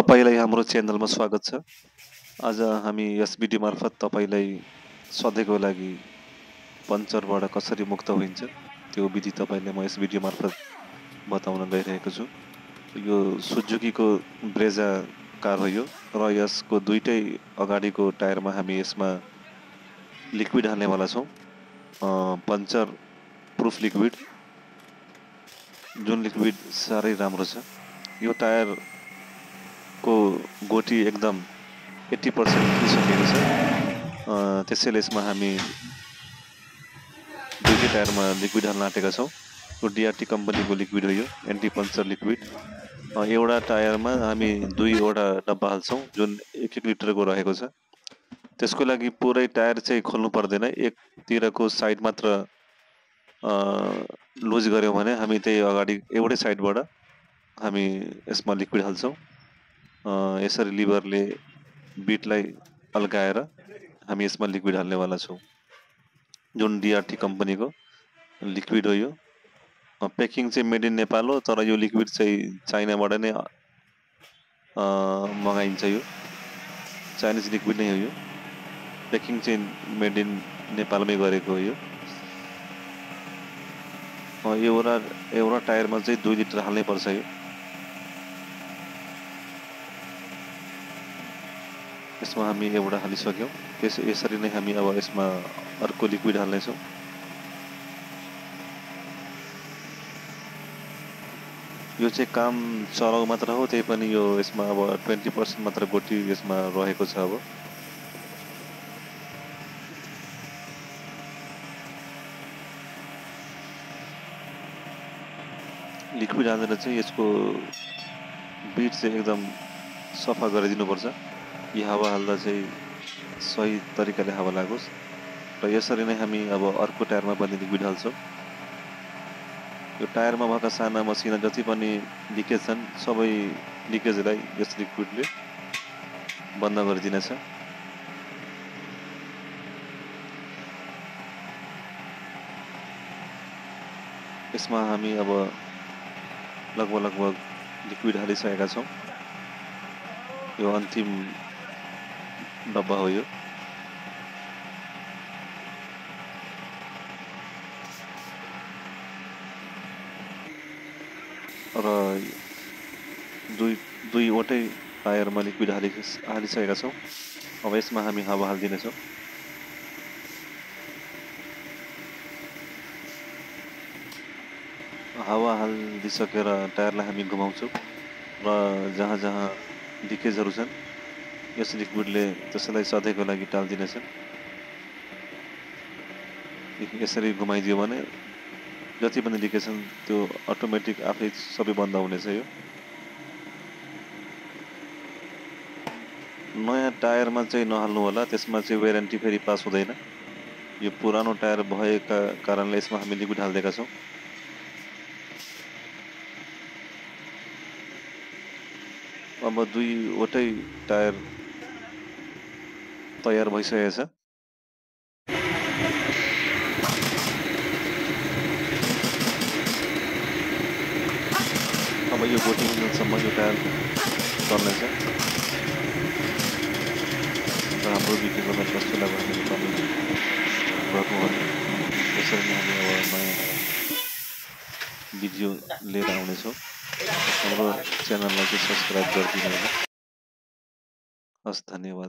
तपाईलाई हाम्रो च्यानलमा स्वागत छ। आज हामी यस भिडियो मार्फत तपाईलाई सधैँको लागि पञ्चरबाट कसरी मुक्त होइन्छ त्यो विधि तपाईलाई म यस भिडियो मार्फत बताउन गइरहेको छु। यो सुजुकीको ब्रेजा कार हो यो र यसको दुईटै अगाडिको टायरमा हामी यसमा लिक्विड हाल्नेवाला छौँ। पञ्चर प्रुफ लिक्विड, जुन लिक्विड साह्रै राम्रो छ। यो टायर को गोटी एकदम 80% खिसकेको छ। त्यसैले यसमा हामी दुईटै टायरमा लिक्विड हाल्न आँटेका छौँ। यो डिआरटी कम्पनीको लिक्विड हो, यो एन्टी पञ्चर लिक्विड। एउटा टायरमा हामी दुईवटा डब्बा हाल्छौँ जुन 1-1 लिटरको रहेको छ। त्यसको लागि पुरै टायर चाहिँ खोल्नु पर्दैन, एकतिरको साइड मात्र लुज गर्यौँ भने हामी त्यही अगाडि एउटै साइडबाट हामी यसमा लिक्विड हाल्छौँ। यसरी लिभरले बिटलाई अल्काएर हामी यसमा लिक्विड हाल्नेवाला छौँ, जुन डिआरटी कम्पनीको लिक्विड हो। यो प्याकिङ चाहिँ मेड इन नेपाल हो, तर यो लिक्विड चाहिँ चाइनाबाट नै मगाइन्छ। यो चाइनिज लिक्विड नै हो। यो प्याकिङ चाहिँ मेड इन नेपालमै गरेको हो। यो एउटा टायरमा चाहिँ 2 लिटर हाल्नै पर्छ। यो यसमा हामी एउटा हालिसक्यौँ। यसरी नै हामी अब यसमा अर्को लिक्विड हाल्नेछौँ। यो चाहिँ काम चलाउ मात्र हो, त्यही पनि यो यसमा अब 20% मात्र गोटी यसमा रहेको छ। अब लिक्विड हालेर चाहिँ यसको बिट चाहिँ एकदम सफा गरिदिनुपर्छ। यो हावा हाल्दा चाहिँ सही तरिकाले हावा लागोस्। र यसरी नै हामी अब अर्को टायरमा पनि लिक्विड हाल्छौँ। यो टायरमा भएका साना मसिना जति पनि लिकेज छन् सबै लिकेजलाई यस लिक्विडले बन्द गरिदिनेछ। यसमा हामी अब लगभग लिक्विड हालिसकेका छौँ। यो अन्तिम डब्बा हो। यो र दुईवटै टायरमा लिक्विड हालिसकेका छौँ। अब यसमा हामी हावा हालिदिनेछौँ। हावा हालिदिसकेर टायरलाई हामी घुमाउँछौँ र जहाँ जहाँ लिकेजहरू छन् यस लिक्विडले त्यसलाई सधैँको लागि टालिदिनेछन्। यसरी घुमाइदियो भने जति पनि लिकेज छन् त्यो अटोमेटिक आफै सबै बन्द हुनेछ। यो नयाँ टायरमा चाहिँ नहाल्नु होला, त्यसमा चाहिँ वारेन्टी फेरि पास हुँदैन। यो पुरानो टायर भएका कारणले यसमा हामी लिक्विड हालिदिएका छौँ। अब दुईवटै टायर तयार भइसकेको छ। अब यो गोटी मिनटसम्म यो टायर चल्नेछ र हाम्रो भिडियोको कस्तो लाग्यो भने कमेन्ट गर्नुहोला। यसरी नै हामी अब नयाँ भिडियो लिएर आउनेछौँ। हाम्रो च्यानललाई चाहिँ सब्सक्राइब गरिदिनु होला। हस्, धन्यवाद।